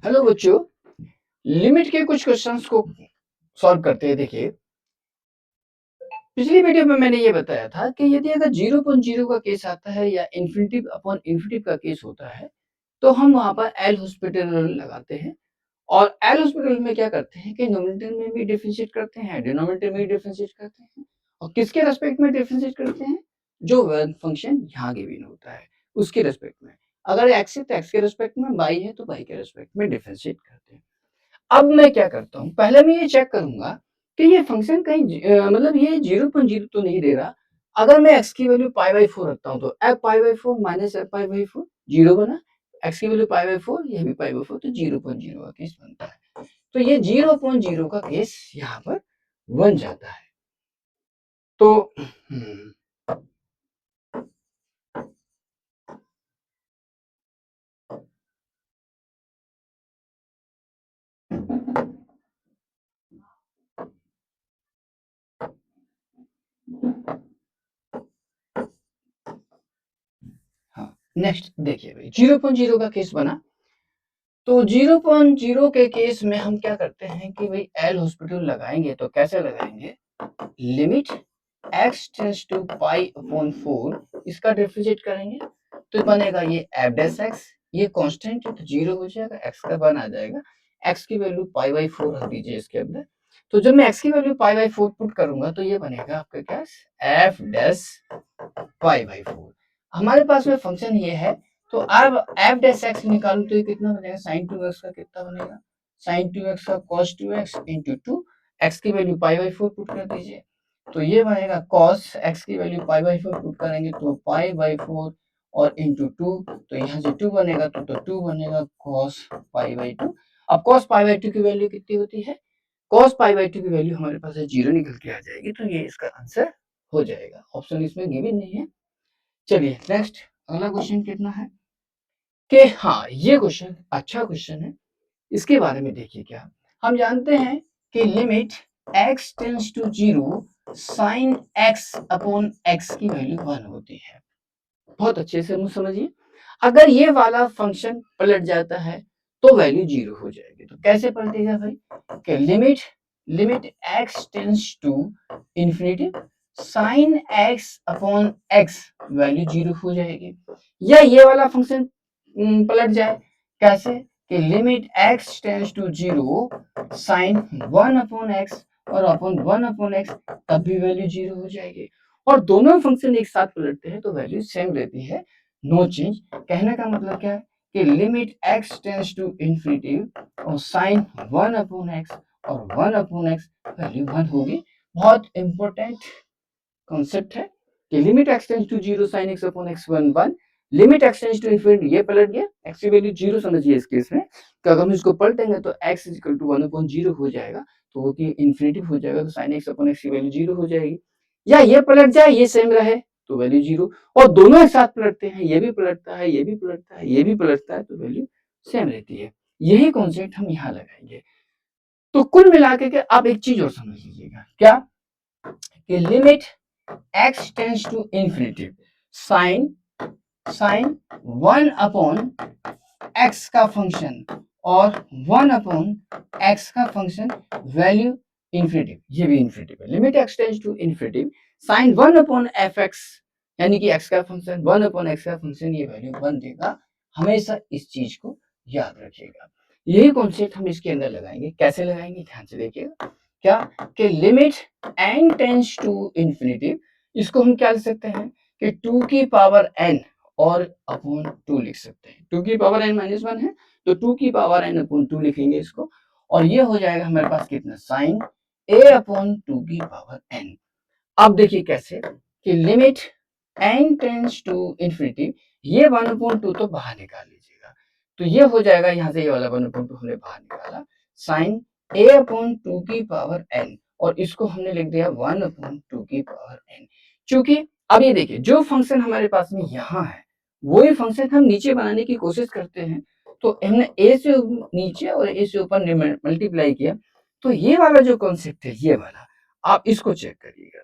Hello बच्चों, limit के कुछ क्वेश्चंस को सॉल्व करते हैं। देखिए, पिछली वीडियो में मैंने ये बताया था कि यदि अगर 0.0 का केस आता है या इन्फिनिटिव अपॉन इन्फिनिटिव का केस होता है, तो हम वहाँ पर एल हॉस्पिटल लगाते हैं और एल हॉस्पिटल में क्या करते हैं कि न्यूमरेटर में भी डिफरेंशिएट करते हैं, डिनोमिनेटर में भी डिफरेंशिएट करते हैं और किसके रेस्पेक्ट में डिफरेंशिएट करते हैं? जो वन फंक्शन यहाँ गिवन होता है, उसके रेस्पेक्ट में। अगर एक्स है तो एक्स के रेस्पेक्ट में, वाई है तो वाई के रेस्पेक्ट में डिफरेंशिएट करते हैं। अब मैं क्या करता हूँ, पहले मैं ये चेक करूंगा कि ये फंक्शन कहीं मतलब ये 0.0 तो नहीं दे रहा। अगर मैं x की वैल्यू पाई बाई 4 रखता हूँ तो f pi by 4 minus f pi by 4 zero बना। x की वैल्यू पाई बाई 4, ये भी पाई बाई 4, तो 0.0 का केस बनता है। तो ये 0.0 का केस यहाँ पर बन जाता है। तो हाँ, नेक्स्ट देखिए भाई, 0.0 का केस बना। तो 0.0 के केस में हम क्या करते हैं कि भाई एल हॉस्पिटल लगाएंगे। तो कैसे लगाएंगे? Limit x tends to pi upon 4, इसका डिफरेंशिएट करेंगे तो बनेगा ये f डैश x, ये कांस्टेंट है तो 0 हो जाएगा, x का वन आ जाएगा। x की वैल्यू पाई बाई 4 रख दीजिए इसके अंदर। तो जब मैं x की वैल्यू पाई बाई 4 पुट करूंगा तो ये बनेगा आपका क्या? f dash pi by 4। हमारे पास में फंक्शन ये है, तो अब f डैश x निकालूं तो ये कितना बनेगा? sin 2x का कितना बनेगा? sin 2x का cos 2x इंटू 2, x की वैल्यू पाई बाई 4 पुट कर दीजिए तो ये बनेगा cos x की वैल्यू पाई बाई 4 पुट करेंगे तो पाई बाई 4 और इंटू 2, तो यहाँ से 2 बनेगा तो 2 बनेगा cos पाई बाई 2। अब cos पाई बाई 2 की वैल्यू कितनी होती है? cos पाई बाई 2 की वैल्यू हमारे पास है 0 निकल के आ जाएगी, तो ये इसका आंसर हो जाएगा। ऑप्शन इसमें गिवन नहीं है। चलिए नेक्स्ट, अगला क्वेश्चन कितना है कि हाँ, ये क्वेश्चन अच्छा क्वेश्चन है। इसके बारे में देखिए, क्या हम जानते हैं कि limit x tends to 0 sine x upon x की वैल्यू 1 होती है। बहुत अच्छे से मुझे समझिए। अगर ये वाला फंक्शन पलट जाता है तो वैल्यू 0 हो जाएगी। तो कैसे पलटेगा भाई? कि limit limit x tends to infinity sine x upon x, value 0 हो जाएगी। या ये वाला फंक्शन पलट जाए, कैसे? कि limit x tends to 0 sine 1 upon x और अपॉन 1 अपॉन x, तब भी वैल्यू 0 हो जाएगी। और दोनों फंक्शन एक साथ पलटते हैं तो वैल्यू सेम रहती है, नो चेंज। कहने का मतलब क्या है कि limit x tends to infinity और साइन 1 अपॉन x और 1 अपॉन x, वैल्यू 1 होगी। बहुत इंपॉर्टेंट कॉन्सेप्ट है कि limit x tends to 0 sin x upon x 1 1, limit x tends to infinity, ये पलट गया, x की वैल्यू 0 समझिए इस केस में। तो अगर हम इसको पलटेंगे तो x इक्वल टू 1 अपॉन 0 हो जाएगा, तो वो कि इंफिनिटी हो जाएगा, तो sin x अपॉन x की वैल्यू 0 हो जाएगी। या ये पलट जाए, ये सेम रहे तो वैल्यू 0, और दोनों एक साथ पलटते हैं, ये भी पलटता है, ये भी पलटता है, ये भी पलटता है, तो वैल्यू सेम रहती है। यही कॉन्सेप्ट हम यहाँ लगाएंगे। तो कुल मिला के आप एक चीज और समझ लीजिएगा, क्या कि limit x tends to infinity sine 1 upon x का फंक्शन और 1 अपॉन x का फंक्शन, वैल्यू इंफिनिटी, ये भी इंफिनिटी है। Limit x tends to infinity sine 1 upon fx, यानी कि x का फंक्शन 1 अपॉन x का फंक्शन, ये वैल्यू 1 देगा। हमेशा इस चीज को याद रखिएगा। यही कॉन्सेप्ट हम इसके अंदर लगाएंगे। कैसे लगाएंगे, ध्यान से देखिएगा। क्या कि limit n tends to infinity, इसको हम क्या लिख सकते हैं कि 2 की पावर n और अपॉन 2 लिख सकते हैं। 2 की पावर n माइनस 1 है तो 2 की पावर n अपॉन 2 लिखेंगे इसको, और ये हो जाएगा हमारे पास कितना? साइन a अपॉन 2 की पावर n। अब देखिए कैसे कि limit n tends to infinity, ये 1 अपॉन 2 तो बाहर निकाल लीजिएगा, तो ये हो जाएगा, यहाँ से ये वाला 1 अपॉन 2 हमने बाहर निकाला, साइन a अपॉन 2 की पावर n, और इसको हमने लिख दिया 1 अपॉन 2 की पावर n। चूंकि अब ये देखिए, जो फंक्शन हमारे पास में यहाँ है वही फंक्शन हम नीचे बनाने की कोशिश करते हैं, तो हमने a से नीचे और a से ऊपर मल्टीप्लाई किया, तो ये वाला जो कॉन्सेप्ट है, ये वाला आप इसको चेक करिएगा।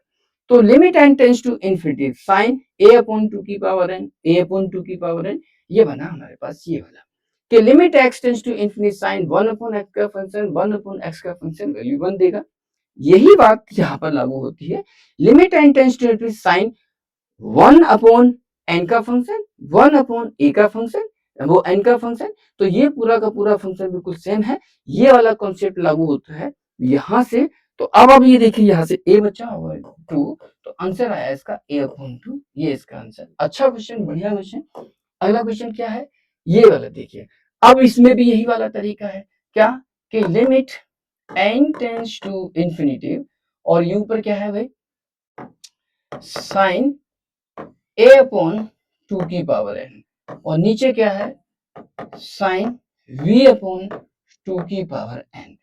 तो limit n tends to infinity sine a upon 2 की पावर n, a अपॉन 2 की पावर n, ये बना हमारे पास ये वाला। कि limit x tends to infinity sine 1 upon x का फंक्शन 1 अपॉन x का फंक्शन वैल्यू 1 देगा। यही बात यहाँ पर लागू होती है। Limit n tends to infinity sine 1 upon n का फंक्शन 1 अपॉन a का फंक्शन वो n का फंक्शन, तो ये पूरा का पूरा फंक्शन बिल्कुल सेम है। ये वाला कॉन्सेप्ट लागू होता है यहाँ से। तो अब ये देखिए यहाँ से a बचा हुआ है 2, तो आंसर आया इसका a अपॉन 2, ये इसका आंसर। अच्छा क्वेश्चन, बढ़िया क्वेश्चन। अगला क्वेश्चन क्या है, ये वाला देखिए। अब इसमें भी यही वाला तरीका है, क्या कि limit n tends to infinity और u पर क्या है भाई, साइन a अपॉन 2 की पावर n और नीचे क्या है, साइन v अपॉन 2 की पावर n।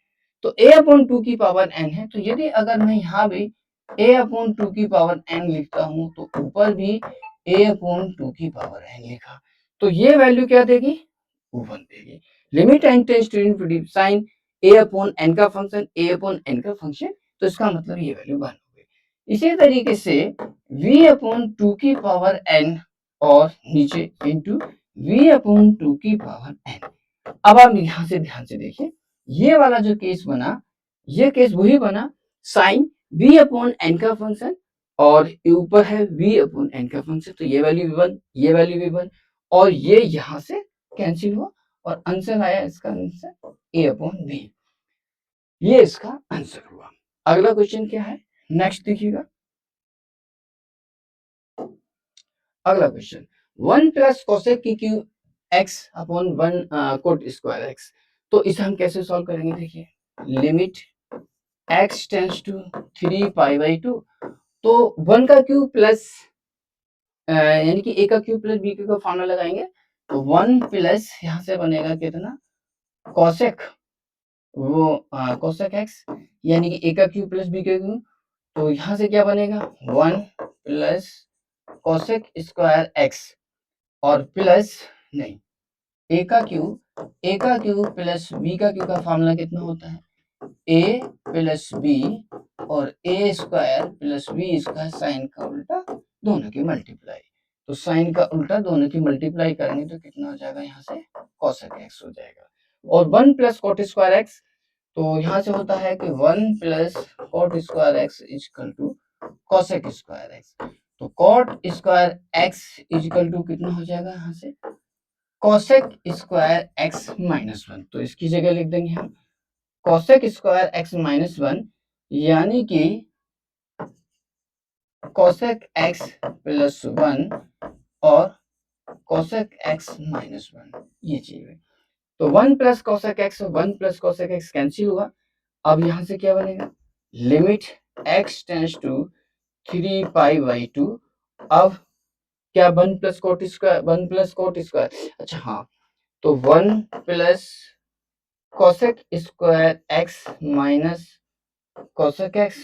तो a अपॉन 2 की पावर n है, तो यदि अगर मैं यहाँ भी a अपॉन 2 की पावर n लिखता हूँ तो ऊपर भी a अपॉन 2 की पावर n लिखा, तो ये वैल्यू क्या देगी, 1 देगी। Limit n tends to infinity sine a upon n का फंक्शन a अपॉन n का फंक्शन, तो इसका मतलब ये वैल्यू 1 हो गई। इसी तरीके से v अपॉन 2 की पावर n और नीचे इंटू v अपॉन 2 की पावर n। अब आप यहां से ध्यान से देखिए, ये वाला जो केस बना, ये केस वही बना, साइन v अपॉन n का फंक्शन और ऊपर है v अपॉन n का फंक्शन, तो ये वैल्यू भी 1, ये वैल्यू भी 1 और ये यहां से कैंसिल हुआ और आंसर आया इसका आंसर a अपॉन b। ये इसका आंसर हुआ। अगला क्वेश्चन क्या है, नेक्स्ट देखिएगा। अगला क्वेश्चन 1 प्लस कोसेक की क्यू x upon 1 cot square x, तो इसे हम कैसे सॉल्व करेंगे, देखिए limit x tends to 3 pi by 2, तो 1 का क्यूब प्लस यानी कि a का क्यूब प्लस b का फॉर्मूला लगाएंगे, तो 1 प्लस यहाँ से बनेगा कितना, कोसेक वो कोसेक x यानी कि a का क्यूब प्लस b का क्यूब, तो यहाँ से क्या बनेगा 1 प्लस कोसेक स्क्वायर x और प्लस नहीं a का क्यूब प्लस b का क्यूब का फॉर्मूला कितना होता है, a प्लस b और a square plus b square sine का उल्टा दोनों की मल्टीप्लाई, तो साइन का उल्टा दोनों की मल्टीप्लाई करेंगे तो कितना हो जाएगा, यहाँ से कोसेक x हो जाएगा। और 1 प्लस कोट स्क्वायर x, तो यहाँ से होता है कि 1 plus cot square x equal to cosec square x, तो cot square x equal to कितना हो जाएगा, यहाँ से कोसेक स्क्वायर x माइनस 1, तो इसकी जगह लिख देंगे हम कोसेक स्क्वायर x माइनस 1 यानी कि कोसेक x प्लस 1 और कोसेक x माइनस 1, ये चीज है। तो 1 प्लस कोसेक x और 1 प्लस कोसेक x कैंसिल हुआ। अब यहां से क्या बनेगा, limit x tends to 3 pi by 2, अब क्या 1 plus cot square 1 plus cot square, अच्छा हाँ, तो 1 plus cosec square x minus cosec x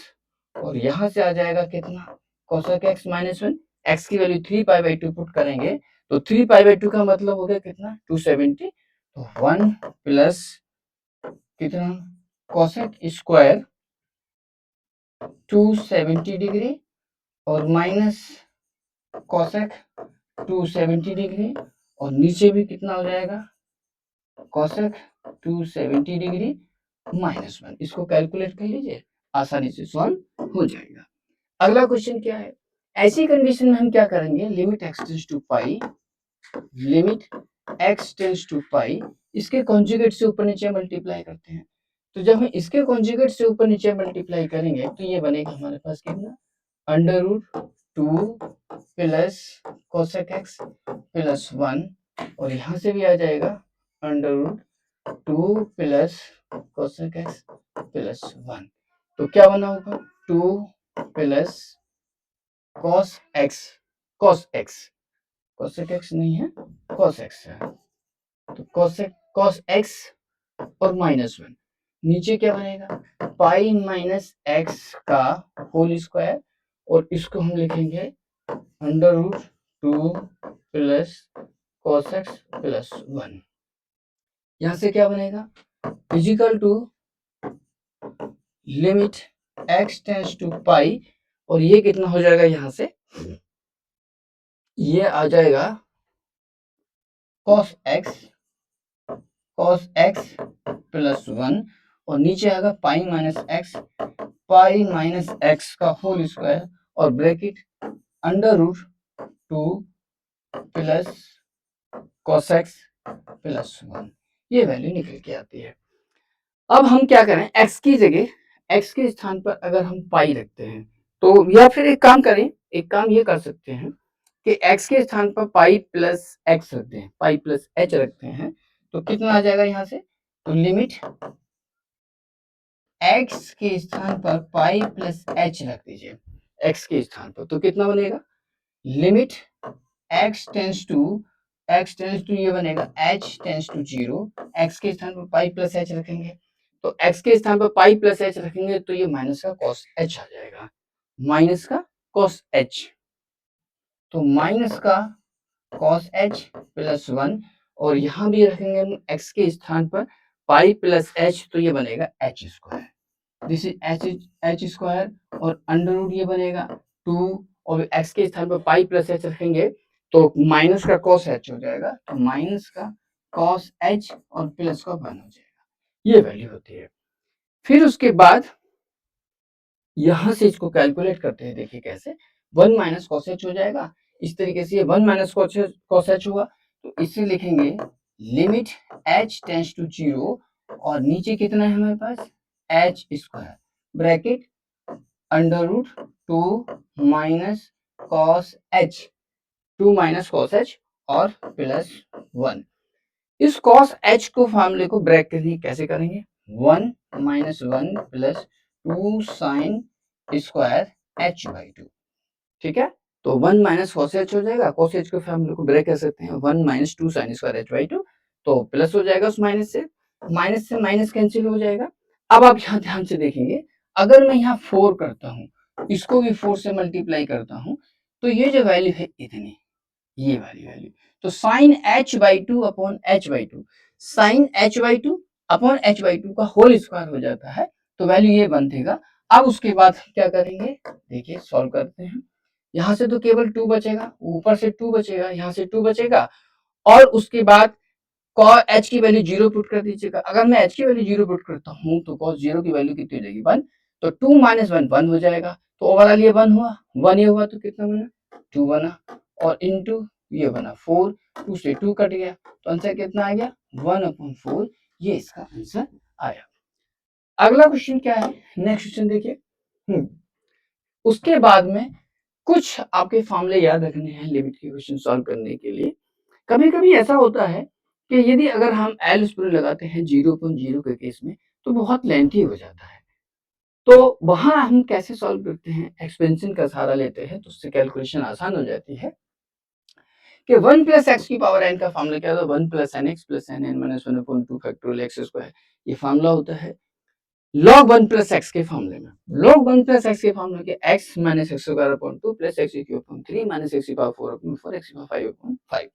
और यहां से आ जाएगा कितना, कोसेक x माइनस 1, x की वैल्यू 3 पाई बाई 2 पुट करेंगे, तो 3 पाई बाई 2 का मतलब हो गया कितना 270, तो 1 प्लस कितना कोसेक स्क्वायर 270 डिग्री और माइनस कोसेक 270 डिग्री और नीचे भी कितना हो जाएगा कोसेक 270 डिग्री माइनस 1, इसको कैलकुलेट कर लीजिए, आसानी से सॉल्व हो जाएगा। अगला क्वेश्चन क्या है, ऐसी कंडीशन में हम क्या करेंगे, limit x tends to pi, limit x tends to pi, इसके कॉन्जुगेट से ऊपर नीचे मल्टीप्लाई करते हैं, तो जब हम इसके कॉन्जुगेट से ऊपर नीचे मल्टीप्लाई करेंगे तो ये बनेगा हमारे पास कितना, under root 2 plus cosec x plus 1 और यहाँ से भी आ जाएगा under root 2 plus cosec x plus 1, तो क्या बना होगा 2 plus cos x, cos x, cosec x नहीं है कॉस x है, तो कॉस x और माइनस 1, नीचे क्या बनेगा पाई माइनस x का होल स्क्वायर और इसको हम लिखेंगे under root 2 plus cos x plus 1, यहां से क्या बनेगा equal to limit x tends to pi और ये कितना हो जाएगा, यहां से ये आ जाएगा cos x cos x plus 1 और नीचे आएगा पाई माइनस एक्स का होल स्क्वायर और bracket under root 2 plus cos x plus 1, ये वैल्यू निकल के आती है। अब हम क्या करें, x की जगह x के स्थान पर अगर हम पाई रखते हैं तो, या फिर एक काम करें, एक काम ये कर सकते हैं कि x के स्थान पर पाई प्लस x रखते हैं, पाई प्लस h रखते हैं, तो कितना आ जाएगा यहाँ से, तो लिमिट x के स्थान पर पाई प्लस h रख दीजिए, x के स्थान पर, तो कितना बनेगा, लिमिट x टेंस टू ये बनेगा h टेंस टू 0, x के स्थान पर पाई प्लस h रखेंगे, तो x के स्थान पर पाई प्लस h रखेंगे तो ये माइनस का cos h आ जाएगा, माइनस का cos h, तो माइनस का cos h प्लस 1 और यहाँ भी रखेंगे हम x के स्थान पर पाई प्लस h, तो ये बनेगा h square, this is h square और अंडर रूट ये बनेगा 2 और x के स्थान पर पाई प्लस h रखेंगे तो माइनस का cos h हो जाएगा, तो माइनस का cos h और प्लस का 1 हो जाएगा, ये वैल्यू होती है। फिर उसके बाद यहां से इसको कैलकुलेट करते हैं, देखिए कैसे, 1 माइनस cos h हो जाएगा, इस तरीके से ये 1 माइनस cos h हुआ, तो इसे लिखेंगे लिमिट h टेंस टू 0 और नीचे कितना है हमारे पास h square bracket under root 2 minus cos h, 2 minus cos h और प्लस 1, इस cos h को फॉर्मूले को ब्रेक करने कैसे करेंगे, 1 minus 1 plus 2 sine square h by 2, ठीक है, तो 1 माइनस cos h हो जाएगा, cos h को फॉर्मूले को ब्रेक कर सकते हैं, 1 minus 2 sine square h by 2, तो प्लस हो जाएगा उस माइनस से माइनस कैंसिल हो जाएगा। अब आप यहाँ ध्यान से देखेंगे, अगर मैं यहाँ 4 करता हूँ, इसको भी 4 से मल्टीप्लाई करता हूँ, तो ये जो वैल्यू है इतनी, ये वाली वैल्यू, तो sine h by 2 upon h by 2, sine h by 2 upon h by 2 का होल स्क्वायर हो जाता है, तो वैल्यू ये बनेगा। अब उसके बाद क्या करेंगे, देखिए सॉल्व करते हैं, यहाँ से तो केवल 2 बचेगा, ऊपर से 2 बचेगा, यहाँ से 2 बचेगा और उसके बाद cos h की वैल्यू 0 पुट कर दीजिएगा, अगर मैं h की वैल्यू 0 पुट करता हूँ तो cos 0 की वैल्यू कितनी हो जाएगी 1, तो 2 माइनस 1 1 हो जाएगा, तो ओवरऑल ये 1 हुआ, 1 ये हुआ तो कितना बना 2 बना और इनटू ये बना 4, 2 से 2 कट गया, तो आंसर कितना आ गया 1/4, ये इसका आंसर आया। अगला क्वेश्चन क्या है, नेक्स्ट क्वेश्चन देखिए, उसके बाद में कुछ आपके फॉर्मूले याद रखने हैं लिमिट के क्वेश्चन सॉल्व करने के लिए। कभी कभी ऐसा होता है कि यदि अगर हम एल स्क्वायर लगाते हैं 0.0 के केस में तो बहुत लेंथी हो जाता है, तो वहां हम कैसे सॉल्व करते हैं, एक्सपेंशन का सहारा लेते हैं, तो उससे कैलकुलेशन आसान हो जाती है कि 1 प्लस एक्स की पावर एन का फॉर्मूला क्या होता है, 1 plus n x plus n n minus 1/2 factorial x square, ये फॉर्मूला होता है log 1 प्लस एक्स के फॉर्मूले में, log 1 प्लस एक्स के फॉर्मूले के x minus x square upon 2 plus x cube upon 3 minus x की पावर 4 अपॉन 4 एक्स की पावर 5 अपॉन 5,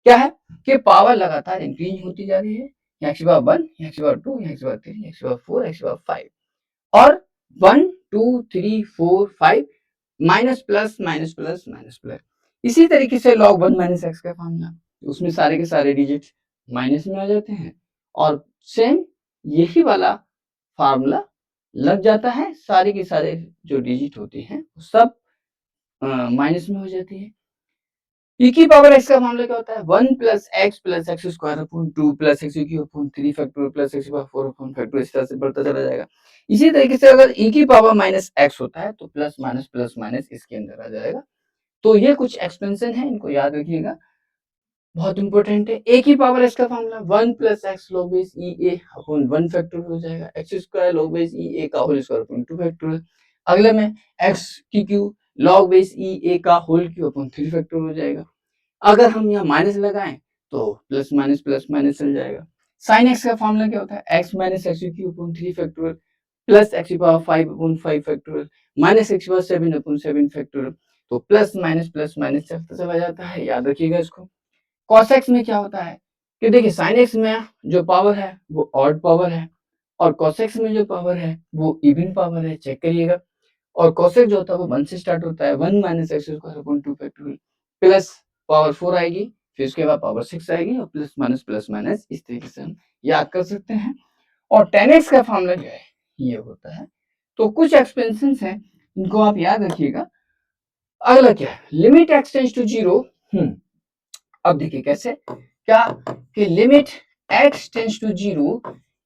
क्या है कि पावर लगातार इंक्रीज होती जा रही है, एक्स की पावर 1, एक्स की पावर 2, एक्स की पावर 3, एक्स की पावर 4, एक्स की पावर 5 और 1 2 3 4 5 minus plus minus plus minus plus, इसी तरीके से log 1 माइनस एक्स का फॉर्मूला, उसमें सारे के सारे डिजिट माइनस में आ जाते हैं और सेम यही वाला फार्मूला लग जाता है, सारे के सारे जो डिजिट होते हैं सब माइनस में हो जाती है। e की पावर x का मामला क्या होता है, 1 plus x square upon 2 plus x cube upon 3 factorial plus x की पावर 4 अपॉन फैक्टोरियल, इस तरह से बढ़ता चला जाएगा। इसी तरीके से अगर e की पावर माइनस x होता है तो प्लस माइनस इसके अंदर आ जाएगा। तो ये कुछ एक्सपेंशन है, इनको याद रखिएगा, बहुत इंपॉर्टेंट है। a की पावर x का formula 1 plus x log base e a upon 1 factorial हो जाएगा, x square log base e a का होल स्क्वायर अपॉन 2 फैक्टोरियल, अगले में x की Q log base e a का होल क्यू अपॉन 3 फैक्टोरियल हो जाएगा। अगर हम यहाँ माइनस लगाएं तो प्लस माइनस चल जाएगा। साइन एक्स का फॉर्मूला क्या होता है, x minus x cube upon 3 factorial plus x की power 5 upon 5 factorial minus x की पावर 7 अपॉन 7 फैक्टोरियल, तो प्लस माइनस चलता चला जाता है, याद रखिएगा इसको। cos x में क्या होता है कि देखिए साइन एक्स में जो पावर है वो ऑड पावर है और cos x में जो पावर है वो इवन पावर है, चेक करिएगा। और cos x जो होता है वो 1 से स्टार्ट होता है, 1 minus x square upon 2 factorial plus power 4 आएगी, फिर उसके बाद पावर 6 आएगी और प्लस माइनस इस तरीके से हम याद कर सकते हैं। और 10x का फॉर्मूला जो है ये होता है। तो कुछ एक्सपेंशन है इनको आप याद रखिएगा। अगला क्या है, लिमिट x टेंड्स टू 0। अब देखिए कैसे, क्या कि limit x tends to 0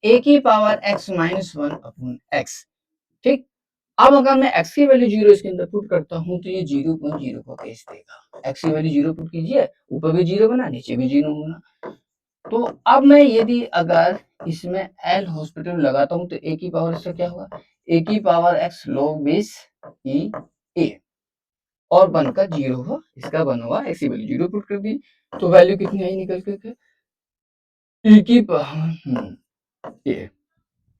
a की power x minus 1 upon x। ठीक, अब अगर मैं x की वैल्यू 0 इसके अंदर पुट करता हूं तो ये 0.0 का केस देगा। x की वैल्यू 0 पुट कीजिए, ऊपर भी 0 बना, नीचे भी 0 होना। तो अब मैं यदि अगर इसमें एल हॉस्पिटल लगाता हूं तो a की पावर इसका क्या होगा, a की power x log 20 e a और 1 का 0 हो, इसका 1 होगा, x की वैल्यू 0 पुट कर दी तो वैल्यू कितनी आई निकल के e की पावर a।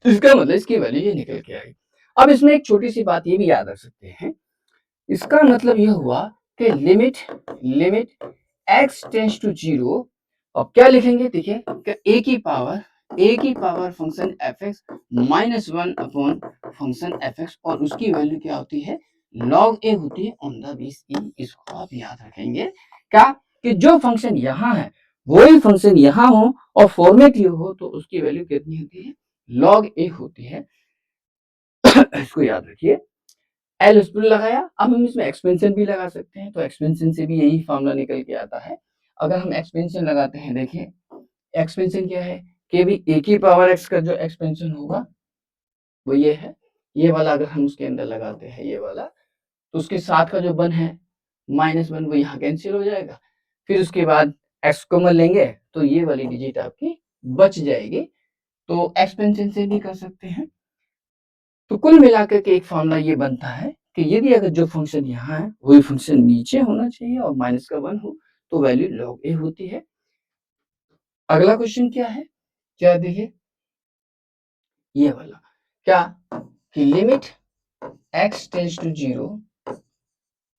इसका मतलब इसकी वैल्यू ये निकल के आई। अब इसमें एक छोटी सी बात ये भी याद रख सकते हैं, इसका मतलब यह हुआ कि लिमिट x टेंड्स टू 0। अब क्या लिखेंगे, देखिए a की power function fx minus 1 upon function fx और उसकी वैल्यू क्या होती है, log a होती है ऑन द बेस e। इसको आप याद रखेंगे क्या कि जो फंक्शन यहाँ है वही फंक्शन यहाँ हो और फॉर्मेट ये हो तो उसकी वैल्यू कितनी होती है, log a होती है। इसको याद रखिए। एल हॉस्पिटल लगाया, अब हम इसमें एक्सपेंशन भी लगा सकते हैं, तो एक्सपेंशन से भी यही फॉर्मूला निकल के आता है। अगर हम एक्सपेंशन लगाते हैं, देखिए एक्सपेंशन क्या है कि भी ए की पावर एक्स का जो एक्सपेंशन होगा वो ये है, ये वाला अगर हम उसके अंदर लगाते हैं ये वाला, तो उसके साथ का जो 1 है माइनस 1 वो यहाँ कैंसिल हो जाएगा। फिर उसके बाद एक्स कॉमन लेंगे तो ये वाली डिजिट आपकी बच जाएगी। तो एक्सपेंशन से भी कर सकते हैं। तो कुल मिलाकर के एक फॉर्मूला ये बनता है कि यदि अगर जो फंक्शन यहाँ है वही फंक्शन नीचे होना चाहिए और माइनस का 1 हो तो वैल्यू log a होती है। अगला क्वेश्चन क्या है, क्या देखिए ये वाला, क्या कि limit x tends to 0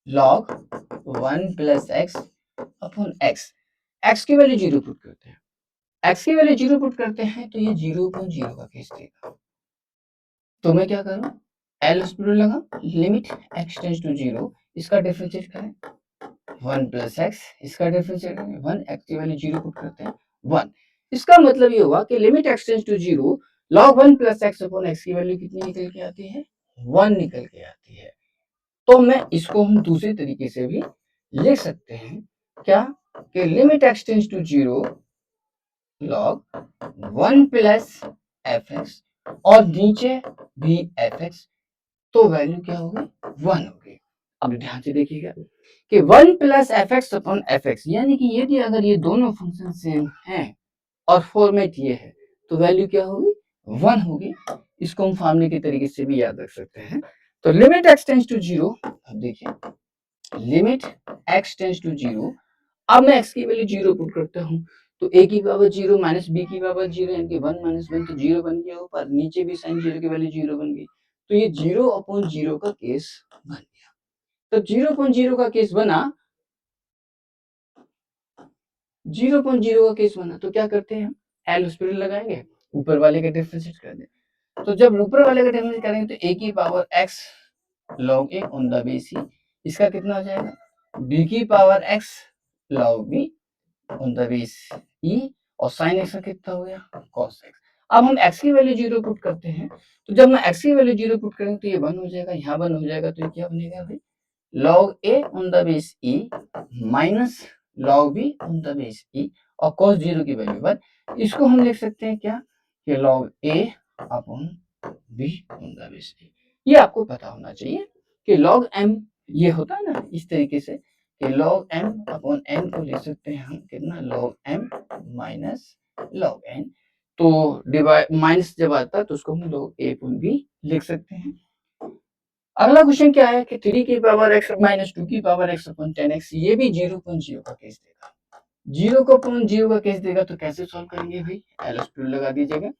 log 1 plus x upon x की वैल्यू 0 पुट करते हैं, x की वैल्यू 0 पुट करते हैं तो ये 0.0 का केस देगा। तो मैं क्या करूं, एल हॉस्पिटल लगा, लिमिट x टेंड्स टू 0, इसका डिफरेंशिएट करें 1 प्लस एक्स, इसका डिफरेंशिएट करें 1, एक्स की वैल्यू 0 पुट करते हैं 1। इसका मतलब ये हुआ कि limit x tends to 0 log 1 plus x upon x की वैल्यू कितनी निकल के आती है, 1 निकल के आती है। तो मैं इसको हम दूसरे तरीके से भी लिख सकते हैं, क्या कि limit x tends to 0 log 1 plus f x और नीचे भी एफ एक्स, तो वैल्यू क्या होगी, 1 होगी। अब ध्यान से देखिएगा कि 1 plus f x upon F x, यानी कि यदि अगर ये दोनों फंक्शन सेम हैं और फॉर्मेट ये है तो वैल्यू क्या होगी, 1 होगी। इसको हम फॉर्मूले के तरीके से भी याद रख सकते हैं। तो लिमिट x टेंड्स टू 0, अब देखिए लिमिट x टेंड्स टू 0, अब मैं x की वैल्यू 0 पुट करता हूँ तो a की पावर 0 माइनस b की पावर 0 यानी कि 1 माइनस 1 तो 0 बन गया, ऊपर नीचे भी साइन 0 की वैल्यू 0 बन गई, तो ये 0 अपॉन 0 का केस बन गया। तो 0.0 का केस बना, 0.0 का केस बना तो क्या करते हैं, एल हॉस्पिटल लगाएंगे, ऊपर वाले का डिफरेंशिएट कर दें। तो जब ऊपर वाले का डिफरेंशिएट करेंगे तो a की power x log a on the base c, इसका कितना हो जाएगा, b की power x log b on the base e और sin x का कितना हो गया, cos x। अब हम x की वैल्यू 0 पुट करते हैं, तो जब मैं x की वैल्यू 0 पुट करेंगे तो ये 1 हो जाएगा, यहाँ 1 हो जाएगा, तो ये क्या बनेगा भाई, log a on the base e minus log b on the base e और cos 0 की वैल्यू 1। इसको हम लिख सकते हैं क्या कि log a upon b on the base e। ये आपको पता होना चाहिए कि log m ये होता है ना इस तरीके से कि log m अपॉन n को लिख सकते हैं हम कितना, log m minus log n। तो डिवाइड माइनस जब आता है तो उसको हम log a अपॉन b लिख सकते हैं। अगला क्वेश्चन क्या है कि 3 की पावर x माइनस 2 की पावर x अपॉन 10x, ये भी 0.0 का केस देगा। 0.0 का केस देगा तो कैसे सॉल्व करेंगे भाई, एल हॉस्पिटल लगा दीजिएगा,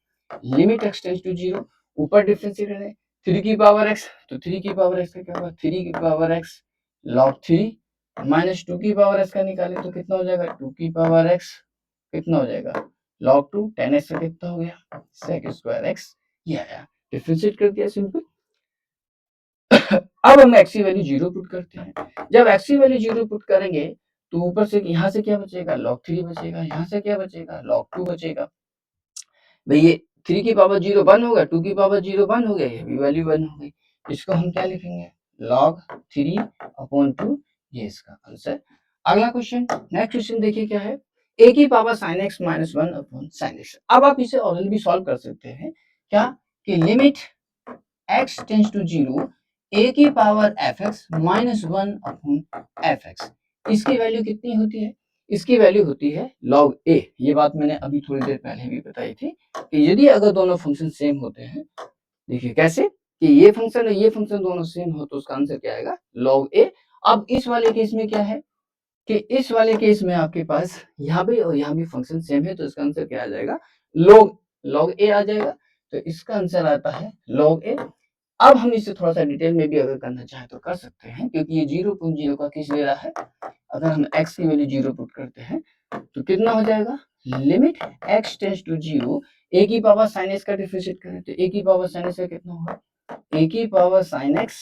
लिमिट x टेंड्स टू 0, ऊपर डिफरेंशिएट करें 3 की पावर x, तो 3 की पावर x का क्या होगा, 3 की पावर x log 3 माइनस 2 की पावर x का निकालें तो कितना हो जाएगा, 2 की पावर x कितना हो जाएगा log 2, 10x का कितना हो गया sec स्क्वायर x, ये आया, डिफरेंशिएट कर दिया सिंपल। अब हम x की वैल्यू 0 पुट करते हैं, जब x की वैल्यू 0 पुट करेंगे तो ऊपर से यहाँ से क्या बचेगा, log 3 बचेगा, यहाँ से क्या बचेगा, log 2 बचेगा। भाई ये 3 की पावर 0 1 होगा, 2 की पावर 0 1 हो गया, ये भी वैल्यू 1 हो गई। इसको हम क्या लिखेंगे, log 3 अपॉन 2, ये इसका आंसर। अगला क्वेश्चन, नेक्स्ट क्वेश्चन देखिए क्या है, a की power sin x minus 1 upon sin x। अब आप इसे ऑलरेडी भी सॉल्व कर सकते हैं, क्या कि limit x tends to 0 a की power fx minus 1 upon fx, इसकी वैल्यू कितनी होती है, इसकी वैल्यू होती है log a। ये बात मैंने अभी थोड़ी देर पहले भी बताई थी कि यदि अगर दोनों फंक्शन सेम होते हैं, देखिए कैसे कि ये फंक्शन और ये फंक्शन दोनों सेम हो तो उसका आंसर क्या आएगा, log a। अब इस वाले केस में क्या है कि इस वाले केस में आपके पास यहाँ भी और यहाँ भी फंक्शन सेम है, तो इसका आंसर क्या आ जाएगा, log a आ जाएगा। तो इसका आंसर आता है log a। अब हम इसे थोड़ा सा डिटेल में भी अगर करना चाहें तो कर सकते हैं, क्योंकि ये 0.0 का केस ले रहा है। अगर हम x की वैल्यू 0 पुट करते हैं तो कितना हो जाएगा, limit x tends to 0 a की पावर sin x का डिफरेंशिएट करें तो a की पावर sin x का कितना होगा, a की power sin x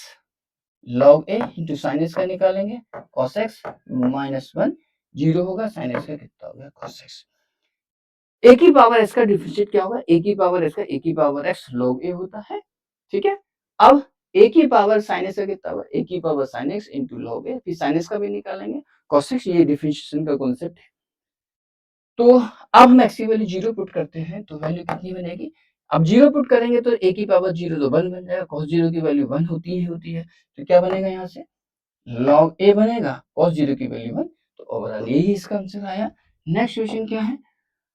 log a into sin x का निकालेंगे cos x माइनस 1 0 होगा, sin x का कितना होगा, cos x। a की पावर x का डिफरेंशिएट क्या होगा, a की पावर x का a की पावर x log a होता है, ठीक है। अब a की पावर sin x का कितना होगा, a की power sin x into log a, फिर sin x का भी निकालेंगे cos x, ये डिफरेंशिएशन का कॉन्सेप्ट है। तो अब हम x की वैल्यू 0 पुट करते हैं तो वैल्यू कितनी बनेगी, अब 0 पुट करेंगे तो a की पावर 0 तो 1 बन जाएगा, cos 0 की वैल्यू 1 होती है, तो क्या बनेगा यहाँ से log a बनेगा, cos 0 की वैल्यू 1। तो ओवरऑल यही इसका आंसर आया। नेक्स्ट क्वेश्चन क्या है,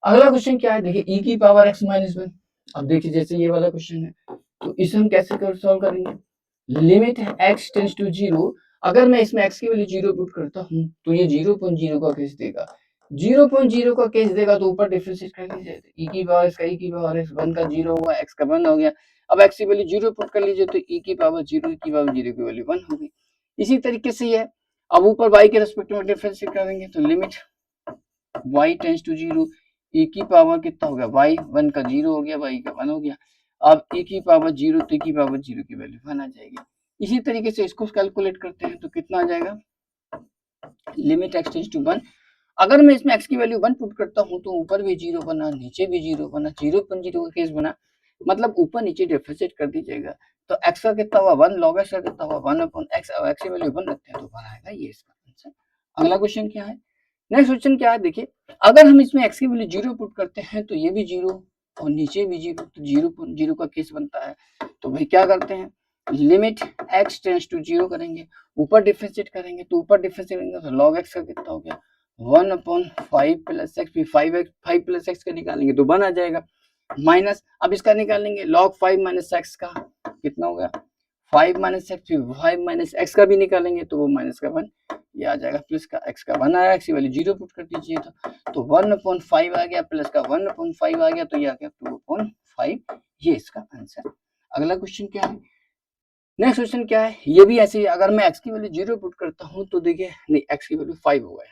अगला क्वेश्चन क्या है, देखिए e की पावर x माइनस 1। अब देखिए जैसे ये वाला क्वेश्चन है तो इसे हम कैसे सॉल्व करेंगे, लिमिट है x टेंस टू 0। अगर मैं इसमें x की वैल्यू 0 पुट करता हूँ तो ये 0.0 का केस देगा, 0.0 का केस देगा तो ऊपर डिफरेंशिएट कर लीजिए, e की पावर इसका e की पावर x 1 का 0 हुआ, x का 1 हो गया। अब x की वैल्यू 0 पुट कर लीजिए तो e की पावर 0 की पावर 0 की वैल्यू 1 हो गई। इसी तरीके से ये अब ऊपर y के रेस्पेक्ट में डिफरेंशिएट करेंगे तो limit y tends to 0 e की पावर कितना हो गया, y 1 का 0 हो गया, y का 1 हो गया। अब e की पावर 0 तो e की पावर 0 की वैल्यू 1 आ जाएगी। इसी तरीके से इसको कैलकुलेट करते हैं तो कितना आ जाएगा, लिमिट x टेंस टू 1। अगर मैं इसमें x की वैल्यू 1 पुट करता हूं तो ऊपर भी 0 बना, नीचे भी 0 बना, 0.0 का केस बना, मतलब ऊपर नीचे डिफरेंशिएट कर दीजिएगा तो x का कितना हुआ 1, log x का कितना हुआ 1 अपॉन x। अब x की वैल्यू 1 रखते हैं तो 1 आएगा, ये इसका आंसर। अगला क्वेश्चन क्या है, नेक्स्ट क्वेश्चन क्या है, देखिए अगर हम इसमें x की वैल्यू 0 पुट करते हैं तो ये भी 0 और नीचे भी 0, तो 0.0 का केस बनता है। तो भाई क्या करते हैं, लिमिट x टेंस टू 0 करेंगे, ऊपर डिफरेंशिएट करेंगे तो ऊपर डिफरेंशिएट करेंगे तो log x का कितना हो गया 1 अपॉन 5 प्लस x, फिर 5 प्लस x का निकालेंगे तो 1 आ जाएगा, माइनस अब इसका निकालेंगे log 5 माइनस x का कितना हो गया 5 माइनस एक्स, फिर 5 माइनस एक्स का भी निकालेंगे तो वो माइनस का 1 ये आ जाएगा, प्लस का x का 1 आया, x की वैल्यू 0 पुट कर दीजिए तो 1/5 आ गया, प्लस का 1/5 आ गया तो ये आ गया 2/5, ये इसका आंसर। अगला क्वेश्चन क्या है, नेक्स्ट क्वेश्चन क्या है, ये भी ऐसे ही, अगर मैं x की वैल्यू 0 पुट करता हूँ तो देखिए नहीं x की वैल्यू 5 होगा,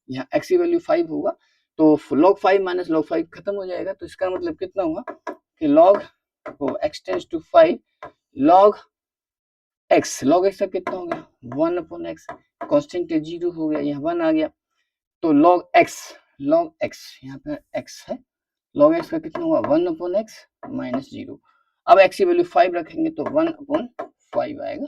यहाँ x की वैल्यू 5 होगा तो log 5 माइनस log 5 खत्म हो जाएगा, तो इसका मतलब कितना हुआ कि log x tends to 5 log x का कितना हो गया 1 अपॉन एक्स, कॉन्स्टेंट 0 हो गया, यहाँ 1 आ गया तो log x यहाँ पे x है, log x का कितना हुआ 1 अपॉन एक्स माइनस 0। अब x की वैल्यू 5 रखेंगे तो 1 अपॉन 5 आएगा,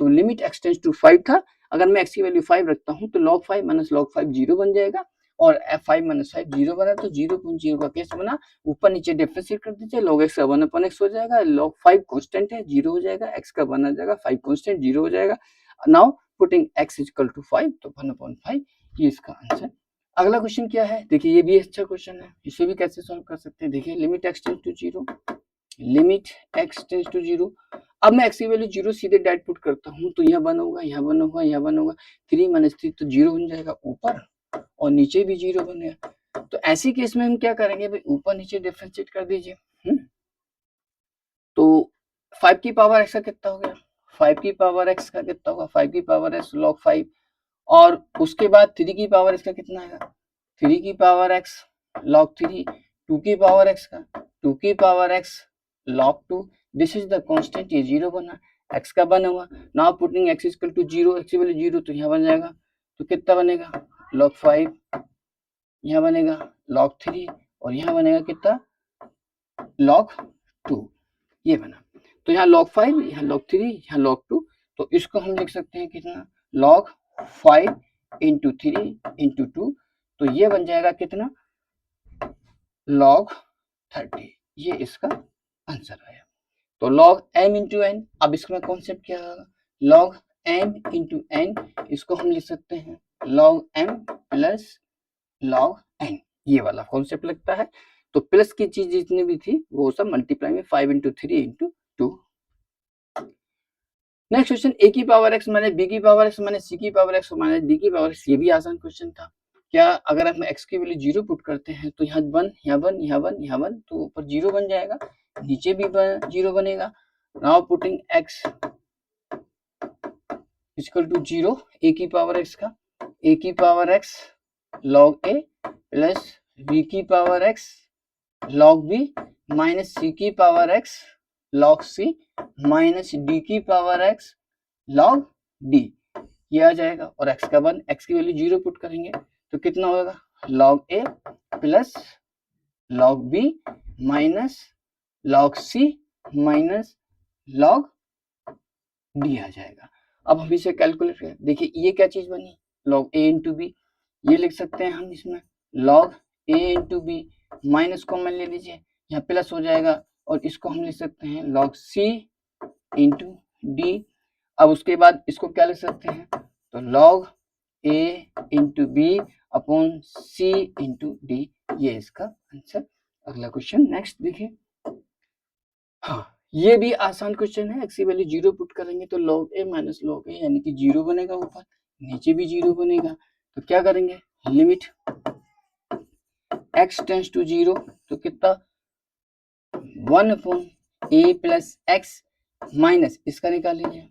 तो लिमिट x टेंस टू 5 था, अगर मैं x की वैल्यू 5 रखता हूँ तो log 5 माइनस log 5 0 बन जाएगा, और 5 माइनस 5 0 बना तो 0.0 का केस बना, ऊपर नीचे डिफरेंशिएट कर दीजिए, log x का 1 अपॉन x हो जाएगा, log 5 कांस्टेंट है 0 हो जाएगा, x का 1 आ जाएगा, 5 कांस्टेंट 0 हो जाएगा। Now putting x equal to 5 तो 1 अपॉन 5 ये इसका आंसर। अगला क्वेश्चन क्या है, देखिए ये भी अच्छा क्वेश्चन है, इसे भी कैसे सॉल्व कर सकते हैं, देखिए limit x tends to 0, limit x tends to 0। अब मैं x की वैल्यू 0 सीधे डायरेक्ट पुट करता हूँ तो यहाँ 1 होगा, यहाँ 1 होगा, यहाँ 1 होगा, 3 माइनस 3 तो 0 बन जाएगा ऊपर, और नीचे भी 0 बनेगा। तो ऐसी केस में हम क्या करेंगे भाई, ऊपर नीचे डिफरेंशिएट कर दीजिए। तो 5 की पावर x का कितना हो गया, 5 की पावर x का कितना होगा 5 की पावर x log 5, और उसके बाद 3 की पावर x का कितना आएगा 3 की पावर x log 3, 2 की पावर x का 2 की power x log 2, this is the constant, ये 0 बना, x का 1 हुआ। Now putting x equal to 0, x की वैल्यू 0 तो यहाँ बन जाएगा तो कितना बनेगा log 5, यहाँ बनेगा log 3 और यहाँ बनेगा कितना log 2, ये बना। तो यहाँ log 5, यहाँ log 3, यहाँ log 2, तो इसको हम लिख सकते हैं कितना log 5 into 3 into 2, तो ये बन जाएगा कितना log 30, ये इसका आंसर आया। तो log m into n, अब इसका कॉन्सेप्ट क्या होगा log m into n, इसको हम लिख सकते हैं log m plus log n, ये वाला कॉन्सेप्ट लगता है। तो प्लस की चीज जितनी भी थी वो सब मल्टीप्लाई में 5 into 3 into 2। Next question a की पावर x माइनस b की पावर x माइनस c की पावर x माइनस d की पावर x, ये भी आसान क्वेश्चन था। क्या अगर हम x की वैल्यू 0 पुट करते हैं तो यहाँ 1, यहाँ 1, यहाँ 1, यहाँ 1, तो ऊपर 0 बन जाएगा, नीचे भी 0 बनेगा। Now putting x equal to 0, a की पावर x का a की power x log a plus b की power x log b minus c की power x log c minus d की पावर x log d, ये आ जाएगा। और x का 1, x की वैल्यू 0 पुट करेंगे तो कितना होगा log a plus log b minus log c minus log d आ जाएगा। अब हम इसे कैलकुलेट करें, देखिए ये क्या चीज बनी log a इंटू बी, ये लिख सकते हैं हम इसमें log a into b, minus common ले लीजिए, यहाँ प्लस हो जाएगा, और इसको हम लिख सकते हैं log c इंटू डी। अब उसके बाद इसको क्या लिख सकते हैं तो log a into b upon c into d, ये इसका आंसर। अगला क्वेश्चन नेक्स्ट देखिए, हाँ ये भी आसान क्वेश्चन है। x की वैल्यू 0 पुट करेंगे तो log a minus log a यानी कि 0 बनेगा, ऊपर नीचे भी 0 बनेगा। तो क्या करेंगे लिमिट x टेंस टू 0, तो कितना 1 upon a plus x minus इसका निकाल लीजिए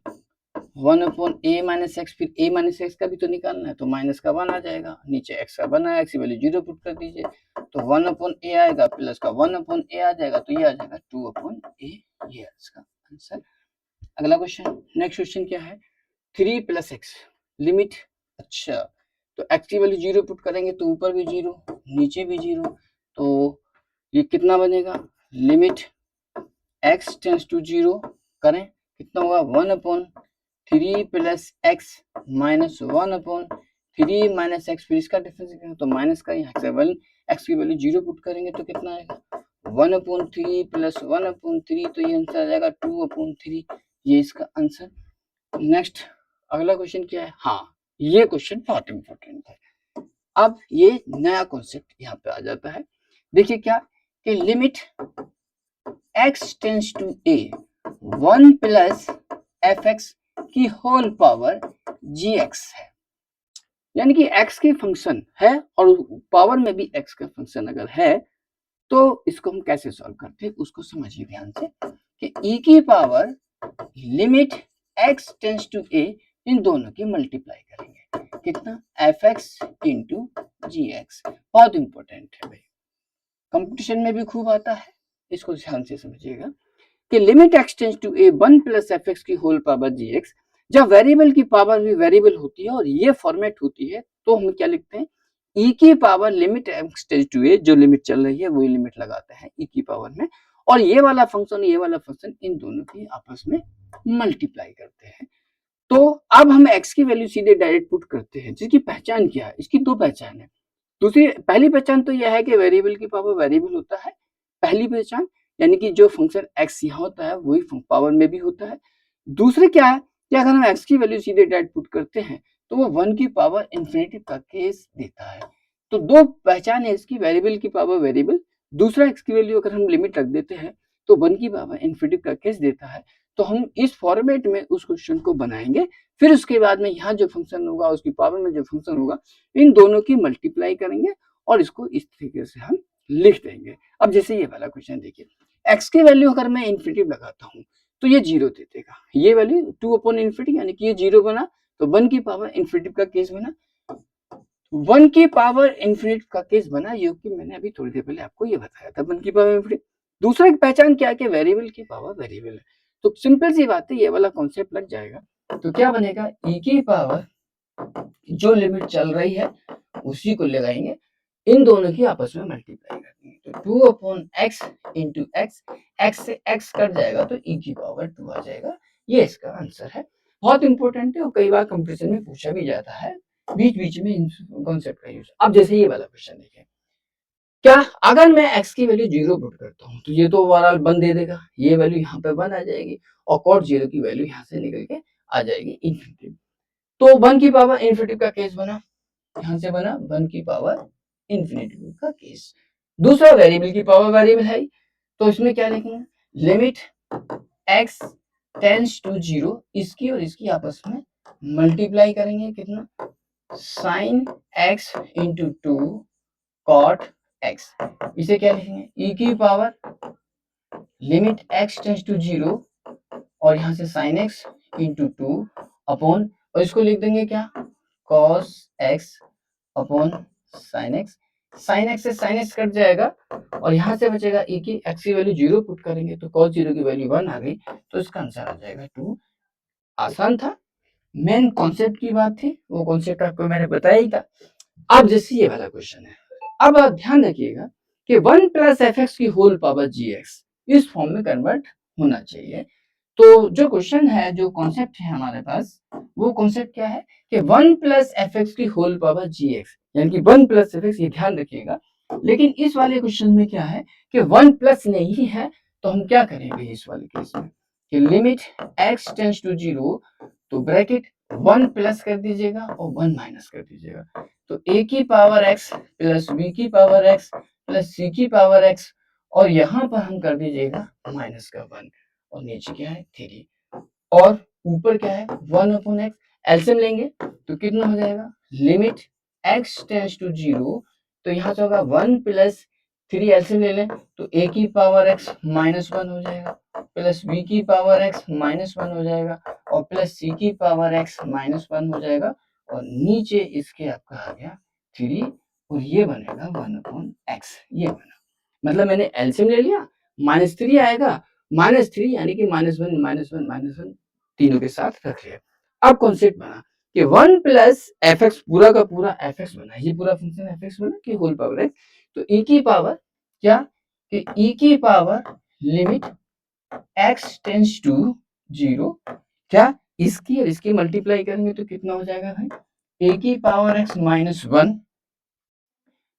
1 अपॉन a माइनस एक्स, फिर a माइनस एक्स का भी तो निकालना है, तो माइनस का 1 आ जाएगा, नीचे x का 1 आया, x की वैल्यू 0 पुट कर दीजिए तो 1 अपॉन a आएगा, प्लस का 1 अपॉन a आ जाएगा, तो ये आ जाएगा 2 अपॉन a, ये इसका आंसर। अगला क्वेश्चन, नेक्स्ट क्वेश्चन क्या है 3 प्लस एक्स लिमिट, अच्छा तो x की वैल्यू 0 पुट करेंगे तो ऊपर भी 0 नीचे भी 0, तो ये कितना बनेगा लिमिट x टेंस टू 0 करें कितना होगा 1 upon 3 plus x minus 1 upon 3 minus x, फिर इसका डिफरेंस तो माइनस का, यहाँ से 1 एक्स की वैल्यू 0 पुट करेंगे तो कितना आएगा 1 अपॉन 3 प्लस 1 अपॉन 3, तो ये आंसर आ जाएगा 2 अपॉन 3, ये इसका आंसर। नेक्स्ट अगला क्वेश्चन क्या है, हाँ ये क्वेश्चन बहुत इंपॉर्टेंट है। अब ये नया कॉन्सेप्ट यहाँ पे आ जाता है, देखिए क्या कि limit x tends to a 1 plus f x की होल पावर gx है, यानी कि x की फंक्शन है और पावर में भी x का फंक्शन अगर है तो इसको हम कैसे सॉल्व करते हैं उसको समझिए ध्यान से कि e की power limit x tends to a, इन दोनों की मल्टीप्लाई करेंगे कितना f x into g x, बहुत इंपॉर्टेंट है भाई, कंपटीशन में भी खूब आता है, इसको ध्यान से समझिएगा कि limit x tends to a 1 plus f x की होल पावर जी एक्स, जब वेरिएबल की पावर भी वेरिएबल होती है और ये फॉर्मेट होती है तो हम क्या लिखते हैं e की power limit x tends to a, जो लिमिट चल रही है वही लिमिट लगाते हैं e की पावर में, और ये वाला फंक्शन इन दोनों की आपस में मल्टीप्लाई करते हैं। तो अब हम x की वैल्यू सीधे डायरेक्ट पुट करते हैं, जिसकी पहचान क्या है, इसकी दो पहचान है। दूसरी पहली पहचान तो यह है कि वेरिएबल की पावर वेरिएबल होता है, पहली पहचान, यानी कि जो फंक्शन x यहाँ होता है वही पावर में भी होता है। दूसरे क्या है कि अगर हम x की वैल्यू सीधे डायरेक्ट पुट करते हैं तो वो 1 की पावर इंफिनिटी का केस देता है। तो दो पहचान है इसकी, वेरिएबल की पावर वेरिएबल, दूसरा x की वैल्यू अगर हम लिमिट रख देते हैं तो 1 की पावर इंफिनिटी का केस देता है। तो हम इस फॉर्मेट में उस क्वेश्चन को बनाएंगे, फिर उसके बाद में यहाँ जो फंक्शन होगा उसकी पावर में जो फंक्शन होगा इन दोनों की मल्टीप्लाई करेंगे और इसको इस तरीके से हम लिख देंगे। अब जैसे ये वाला क्वेश्चन देखिए, x की वैल्यू अगर मैं इंफिनिटी लगाता हूँ तो ये 0 दे देगा, ये वैल्यू 2 अपॉन इंफिनिटी यानी कि ये 0 बना, तो 1 की पावर इंफिनिटी का केस बना, 1 की पावर इंफिनिटी का केस बना, जो कि मैंने अभी थोड़ी देर पहले आपको ये बताया था 1 की पावर इंफिनिटी। दूसरा एक पहचान क्या है कि वेरिएबल की पावर वेरिएबल है, तो सिंपल सी बात है ये वाला कॉन्सेप्ट लग जाएगा। तो क्या बनेगा e की पावर जो लिमिट चल रही है उसी को लगाएंगे, इन दोनों की आपस में मल्टीप्लाई कर देंगे। तो 2/x इंटू एक्स से x कट जाएगा तो e की पावर 2 आ जाएगा। ये इसका आंसर है। बहुत इंपॉर्टेंट है और कई बार कंपटीशन में पूछा भी जाता है बीच बीच में इन कॉन्सेप्ट का यूज। अब जैसे ये वाला क्वेश्चन देखिए, क्या अगर मैं x की वैल्यू 0 पुट करता हूँ तो ये तो ओवरऑल 1 दे देगा, ये वैल्यू यहाँ पे 1 आ जाएगी और कॉट 0 की वैल्यू यहाँ से निकल के आ जाएगी इन्फिनिटी। तो 1 की पावर इन्फिनिटी का केस बना, यहाँ से बना 1 की पावर इन्फिनिटी का केस। दूसरा वेरिएबल की पावर वेरिएबल है, तो इसमें क्या लिखेंगे, लिमिट x टेंड्स टू 0, इसकी और इसकी आपस में मल्टीप्लाई करेंगे, कितना, sine x into 2 cot x। इसे क्या लिखेंगे, e की power limit x tends to 0 और यहाँ से साइन x इंटू 2 अपॉन, और इसको लिख देंगे क्या, cos x upon sine x। Sine x से साइन x कट जाएगा और यहाँ से बचेगा e की, x की वैल्यू 0 पुट करेंगे तो cos 0 की वैल्यू 1 आ गई, तो इसका आंसर आ जाएगा 2। आसान था, मेन कॉन्सेप्ट की बात थी, वो कॉन्सेप्ट आपको मैंने बताया ही था। अब जैसे ये वाला क्वेश्चन है, अब आप ध्यान रखिएगा कि 1 प्लस एफ एक्स की होल पावर जी एक्स इस फॉर्म में कन्वर्ट होना चाहिए। तो जो क्वेश्चन है, जो कॉन्सेप्ट है हमारे पास, वो कॉन्सेप्ट क्या है कि 1 प्लस एफ एक्स की होल पावर जी एक्स, यानी कि 1 प्लस एफ एक्स, ये ध्यान रखिएगा। लेकिन इस वाले क्वेश्चन में क्या है कि 1 प्लस नहीं है, तो हम क्या करेंगे इस वाले केस में कि लिमिट x टेंड्स टू 0, तो ब्रैकेट 1 प्लस कर दीजिएगा और 1 माइनस कर दीजिएगा, तो a की पावर x प्लस b की पावर x प्लस c की पावर x, और यहाँ पर हम कर दीजिएगा माइनस का 1 और नीचे क्या है 3, और ऊपर क्या है 1 अपॉन एक्स। एलसीएम लेंगे तो कितना हो जाएगा, लिमिट x टेंड्स टू 0, तो यहाँ से होगा 1 प्लस 3, एलसीएम ले लें तो a की पावर x माइनस 1 हो जाएगा, प्लस b की पावर x माइनस 1 हो जाएगा, और प्लस c की पावर x माइनस 1 हो जाएगा, और नीचे इसके आपका आ गया 3, और ये बनेगा 1 अपॉन एक्स। ये बना, मतलब मैंने एलसीएम ले लिया, -3 आएगा, -3 यानी कि -1 -1 तीनों के साथ रख लिया। अब कॉन्सेप्ट बना कि 1 प्लस एफ एक्स, पूरा का पूरा एफ एक्स बना, ये पूरा फंक्शन एफ एक्स बना कि होल पावर एक्स, तो ई की पावर क्या, कि ई की power limit x tends to 0, क्या, इसकी और इसकी मल्टीप्लाई करेंगे तो कितना हो जाएगा भाई, ए की पावर एक्स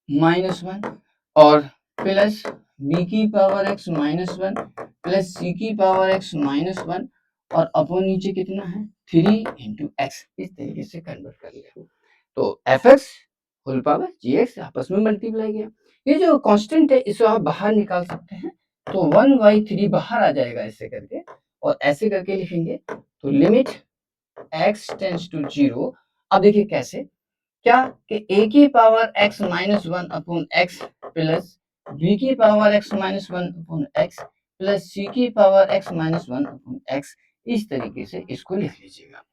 -1 और प्लस बी की पावर एक्स -1 प्लस सी की पावर एक्स -1, और अपॉन नीचे कितना है 3 इंटू एक्स। इस तरीके से कन्वर्ट कर लिया, तो F x whole power g x आपस में मल्टीप्लाई किया। ये जो कांस्टेंट है इसको आप बाहर निकाल सकते हैं, तो 1/3 बाहर आ जाएगा ऐसे करके, और ऐसे करके लिखेंगे तो लिमिट x टेंड्स टू 0। अब देखिए कैसे, क्या कि a की power x -1 upon x plus b की power x -1 upon x plus c की पावर x -1 अपॉन x, इस तरीके से इसको लिख लीजिएगा।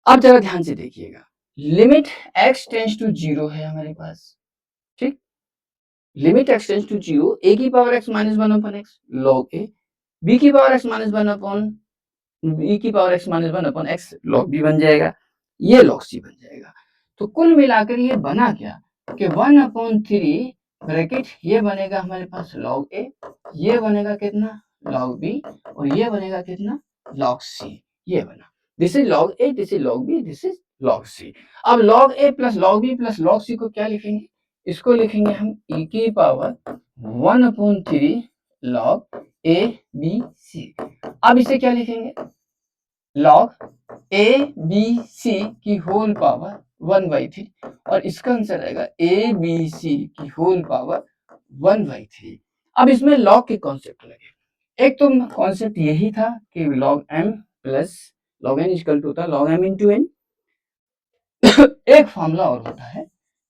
अब जरा ध्यान से देखिएगा, लिमिट x टेंड्स टू 0 है हमारे पास, ठीक, limit x tends to 0, a की power x -1 upon x log a, b की पावर x -1 अपॉन e की power x -1 upon x log b बन जाएगा, ये log c बन जाएगा। तो कुल मिलाकर ये बना क्या कि 1/3 ब्रैकेट, ये बनेगा हमारे पास log a, ये बनेगा कितना log b, और ये बनेगा कितना log c, ये बना, this is log a, this is log b, this is log c। अब log a plus log b plus log c को क्या लिखेंगे, इसको लिखेंगे हम e की power 1/3 log a b c। अब इसे क्या लिखेंगे, log a b c की होल पावर 1/3, और इसका आंसर आएगा a b c की होल पावर 1/3। अब इसमें log के कॉन्सेप्ट लगे, एक तो कॉन्सेप्ट यही था कि log m plus log n equal to होता है log m इंटू n। एक फॉर्मूला और होता है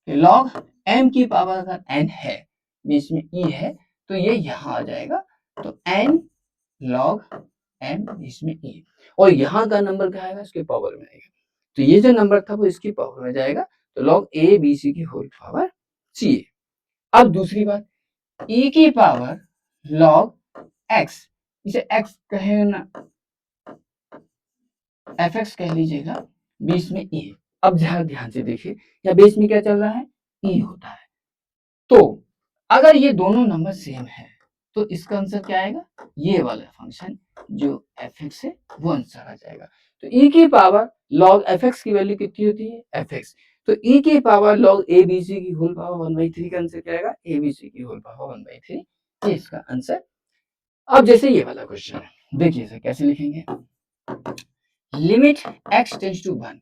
कि log m की पावर अगर n है, बीच में e है, तो ये यहाँ आ जाएगा, तो n log m इसमें e, और यहाँ का नंबर क्या आएगा, इसके पावर में आएगा, तो ये जो नंबर था वो इसकी पावर में जाएगा, तो log a b c की होल पावर c। अब दूसरी बात, e की पावर log x, इसे x कहे ना, एफ एक्स कह लीजिएगा, बीच में e, अब ध्यान से देखिए, या बेस में क्या चल रहा है, ई होता है। तो अगर ये दोनों नंबर सेम है तो इसका आंसर क्या आएगा, ये वाला फंक्शन जो एफ एक्स है वो आंसर आ जाएगा। तो ई की पावर लॉग एफ एक्स की वैल्यू कितनी होती है, एफ एक्स। तो ई की power log a b c की होल पावर 1/3 का आंसर क्या आएगा, ए बी सी की होल पावर 1/3, ये इसका आंसर। अब जैसे ये वाला क्वेश्चन है, देखिए इसे कैसे लिखेंगे, लिमिट एक्स टेंड्स टू 1,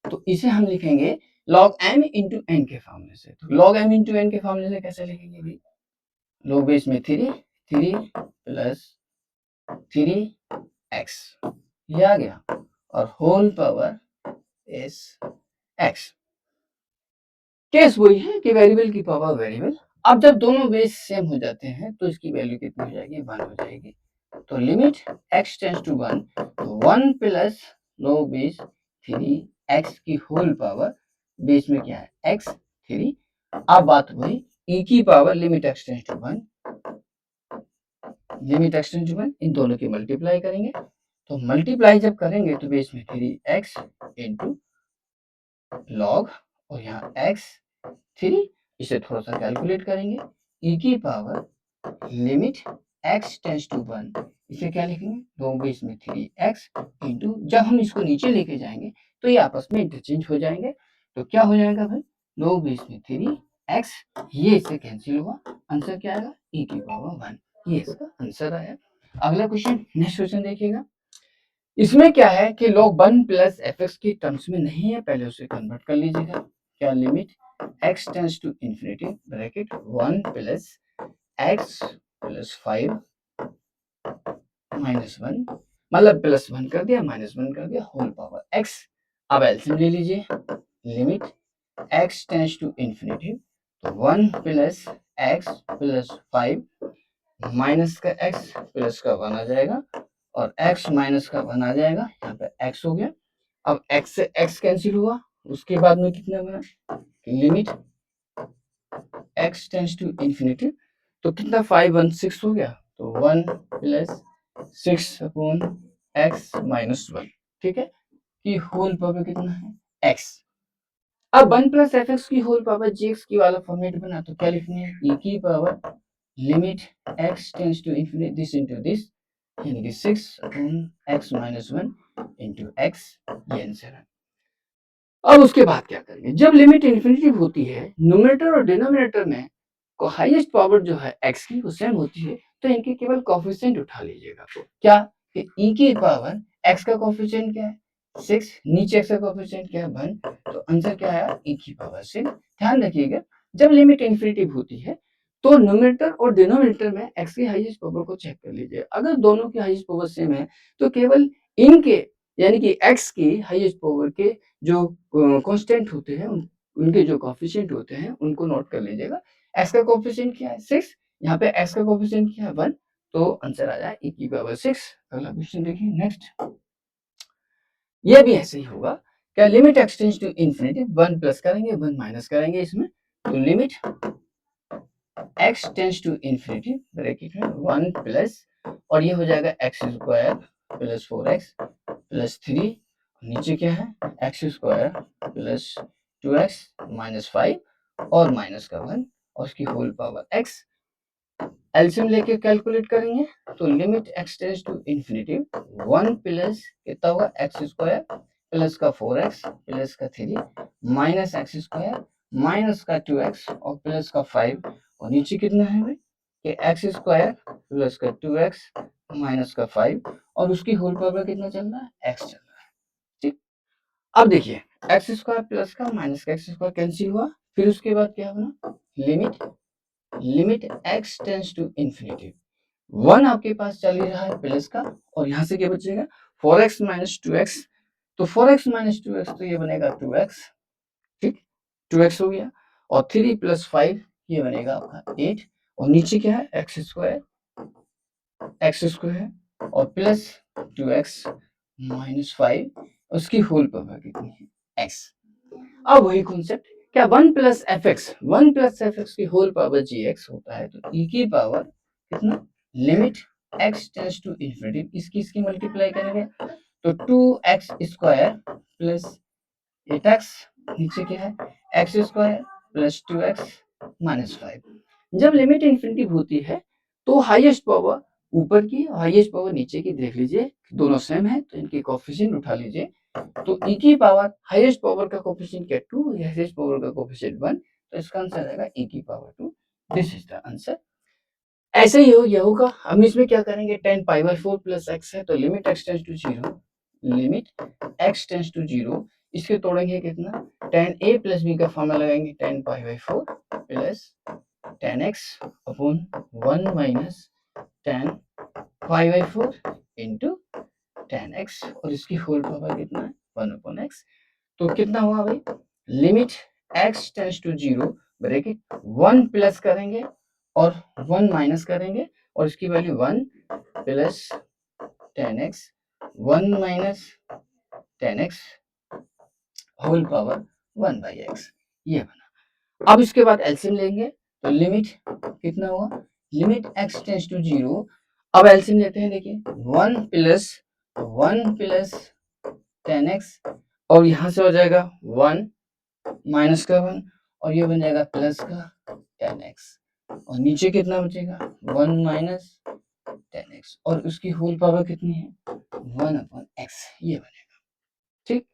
तो इसे हम लिखेंगे log m इंटू एन के फॉर्मूले से। तो log m इंटू एन के फॉर्मूले से कैसे लिखेंगे भाई, log बेस में 3 प्लस 3x ये आ गया, और होल पावर इस x। केस वही है कि वेरिएबल की पावर वेरिएबल। अब जब दोनों बेस सेम हो जाते हैं तो इसकी वैल्यू कितनी हो जाएगी, 1 हो जाएगी। तो लिमिट x टेंड्स टू 1, तो 1 प्लस log बेस 3x की होल पावर, बेस में क्या है x 3। अब बात हुई e की power limit x tends to 1, limit x tends to 1, इन दोनों की मल्टीप्लाई करेंगे। तो मल्टीप्लाई जब करेंगे तो बेस में 3x इंटू लॉग, और यहाँ x 3, इसे थोड़ा सा कैलकुलेट करेंगे, e की power limit x tends to 1, इसे क्या लिखेंगे, लॉग बेस में 3x इंटू, जब हम इसको नीचे लेके जाएंगे तो ये आपस में इंटरचेंज हो जाएंगे। तो क्या हो जाएगा भाई, लॉग बेस में 3x, ये इससे कैंसिल हुआ, आंसर क्या आएगा, e की पावर 1, ये इसका आंसर आया। अगला क्वेश्चन, नेक्स्ट क्वेश्चन देखिएगा, इसमें क्या है कि log 1 प्लस एफ एक्स की टर्म्स में नहीं है, पहले उसे कन्वर्ट कर लीजिएगा। क्या, limit x tends to infinity bracket 1 plus x plus 5 minus 1, मतलब प्लस 1 कर दिया माइनस 1 कर दिया, होल पावर x। अब एलसीएम ले लीजिए, limit x tends to infinity, तो 1 प्लस x प्लस 5 माइनस का x प्लस का 1 आ जाएगा, और x माइनस का 1 आ जाएगा, यहाँ पे x हो गया। अब x से x कैंसिल हुआ, उसके बाद में कितना बना, limit x tends to infinity, तो कितना 5 1 6 हो गया, तो 1 प्लस 6 अपॉन x माइनस 1, ठीक है, कि होल पावर कितना है x। अब 1 प्लस एफ एक्स की होल पावर जी एक्स की वाला फॉर्मेट बना, तो क्या लिखनी है, e की power limit x tends to infinity this into this, यानी कि 6 upon x minus 1 into x, ये आंसर है। अब उसके बाद क्या करेंगे, जब लिमिट इंफिनिटी होती है, न्यूमरेटर और डिनोमिनेटर में को हाईएस्ट पावर जो है x की वो सेम होती है, तो इनके केवल कोफिशिएंट उठा लीजिएगा। तो क्या, कि e की पावर x का कोफिशिएंट क्या है 6, नीचे x का कोफिशिएंट क्या है 1, तो आंसर क्या आया, e की पावर 6। ध्यान रखिएगा, जब लिमिट इंफिनिटी होती है तो न्यूमरेटर और डिनोमिनेटर में x की हाईएस्ट पावर को चेक कर लीजिए। अगर दोनों की हाईएस्ट पावर सेम है तो केवल इनके, यानी कि x की हाईएस्ट पावर के जो कांस्टेंट होते हैं उनके जो कोफिशिएंट होते हैं उनको नोट कर लीजिएगा। x का कोफिशिएंट क्या है 6, यहाँ पे x का कोफिशिएंट क्या है 1, तो आंसर आ जाए e की पावर 6। अगला क्वेश्चन देखिए, नेक्स्ट ये भी ऐसे ही होगा, क्या, limit x tends to infinity, 1 plus करेंगे 1 माइनस करेंगे इसमें, तो limit x tends to infinity bracket में 1 प्लस, और ये हो जाएगा x square plus 4x plus 3, नीचे क्या है x square plus 2x minus 5 और माइनस का 1 और उसकी होल पावर x। एलसीएम लेके कैलकुलेट करेंगे, तो limit x tends to infinity 1 plus कितना होगा x स्क्वायर प्लस का 4x प्लस का 3 माइनस x स्क्वायर माइनस का 2x और प्लस का 5, और नीचे कितना है भाई, कि x स्क्वायर प्लस का 2x माइनस का 5 और उसकी होल पावर कितना चल रहा है, x चल रहा है। ठीक, अब देखिए एक्स स्क्वायर प्लस का माइनस का एक्स स्क्वायर कैंसिल हुआ, फिर उसके बाद क्या बना, limit x tends to infinity, 1 आपके पास चल ही रहा है प्लस का, और यहाँ से क्या बचेगा 4x माइनस 2x, तो 4x माइनस 2x तो ये बनेगा 2x, ठीक 2x हो गया, और 3 प्लस 5 ये बनेगा आपका 8, और नीचे क्या है एक्स स्क्वायर और प्लस 2x माइनस 5, उसकी होल पावर कितनी है x। अब वही कॉन्सेप्ट, क्या 1 प्लस एफ एक्स की होल पावर जी एक्स होता है, तो e की पावर कितना, limit x tends to infinity, इसकी मल्टीप्लाई करेंगे, तो 2x स्क्वायर प्लस 8 एक्स, नीचे क्या है x square plus 2x minus 5। जब लिमिट इन्फिनिटी होती है तो हाईएस्ट पावर ऊपर की और हाईएस्ट पावर नीचे की देख लीजिए, दोनों सेम है तो इनके कोफिशिएंट उठा लीजिए। तो e की पावर हाईएस्ट पावर का कोफिशिएंट क्या 2, हाईएस्ट पावर का कोफिशिएंट 1, तो इसका आंसर आएगा e की power 2। This is the answer. ऐसे ही ये होगा। हम इसमें क्या करेंगे, tan pi by 4 plus x है तो limit x tends to 0, limit x tends to 0, इसके तोड़ेंगे कितना, tan a प्लस b का फॉर्मूला लगाएंगे tan pi by 4 plus tan x upon 1 minus tan pi by 4 into tan x, और इसकी whole power कितना है 1 अपॉन x। तो कितना हुआ भाई, limit x tends to 0 bracket 1 plus करेंगे और 1 माइनस करेंगे और इसकी value 1 plus tan x 1 minus tan x whole power 1 by x, ये बना। अब इसके बाद एलसीएम लेंगे तो लिमिट कितना हुआ, लिमिट x टेंड्स टू 0। अब एलसीएम लेते हैं, देखिए 1 प्लस tan x और यहाँ से हो जाएगा 1 माइनस का 1 और ये बन जाएगा प्लस का tan x और नीचे कितना बचेगा 1 माइनस tan x और उसकी होल पावर कितनी है 1 अपॉन x, ये बनेगा। ठीक,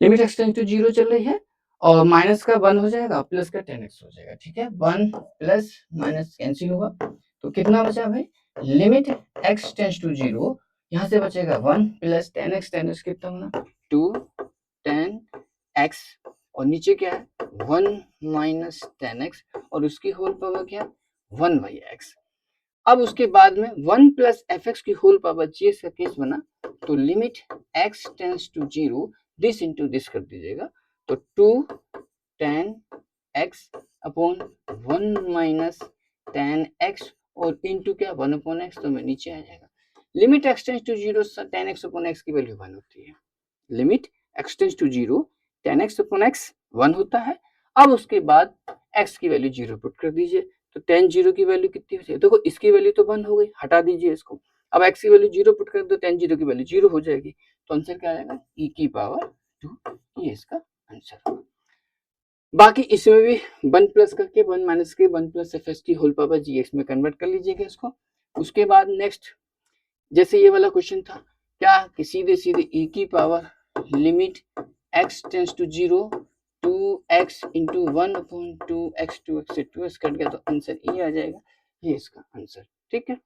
लिमिट x टेंड्स टू 0 चल रही है और माइनस का 1 हो जाएगा प्लस का tan x हो जाएगा। ठीक है, 1 प्लस माइनस कैंसिल होगा तो कितना बचा भाई, लिमिट x टेंड्स टू 0, यहाँ से बचेगा 1 प्लस tan x कितना होना 2 tan x और नीचे क्या है 1 माइनस tan x और उसकी होल पावर क्या है 1 बाई x। अब उसके बाद में 1 प्लस एफ एक्स की होल पावर जीएस का केस बना तो limit x tends to 0 this into this कर दीजिएगा तो 2 tan x upon 1 minus tan x और इंटू क्या 1 अपॉन x, तो मैं नीचे आ जाएगा। Limit x tends to 0 tan x upon x की वैल्यू 1 होती है, limit x tends to 0 tan x upon x 1 होता है। अब उसके बाद x की वैल्यू 0 पुट कर दीजिए तो tan 0 की वैल्यू कितनी हो जाएगी, देखो इसकी वैल्यू तो 1 हो गई, हटा दीजिए इसको। अब x की वैल्यू 0 पुट कर दो, tan 0 की वैल्यू 0 हो जाएगी तो आंसर क्या आएगा e की पावर 2, ये इसका आंसर होगा। बाकी इसमें भी 1 प्लस करके 1 माइनस के 1 प्लस एफ एस की होल पावर जी एक्स में कन्वर्ट कर लीजिएगा इसको। उसके बाद नेक्स्ट जैसे ये वाला क्वेश्चन था क्या कि सीधे सीधे e की power limit x tends to 0 2x into 1 upon 2x से 2x कट गया तो आंसर ये आ जाएगा, ये इसका आंसर। ठीक है।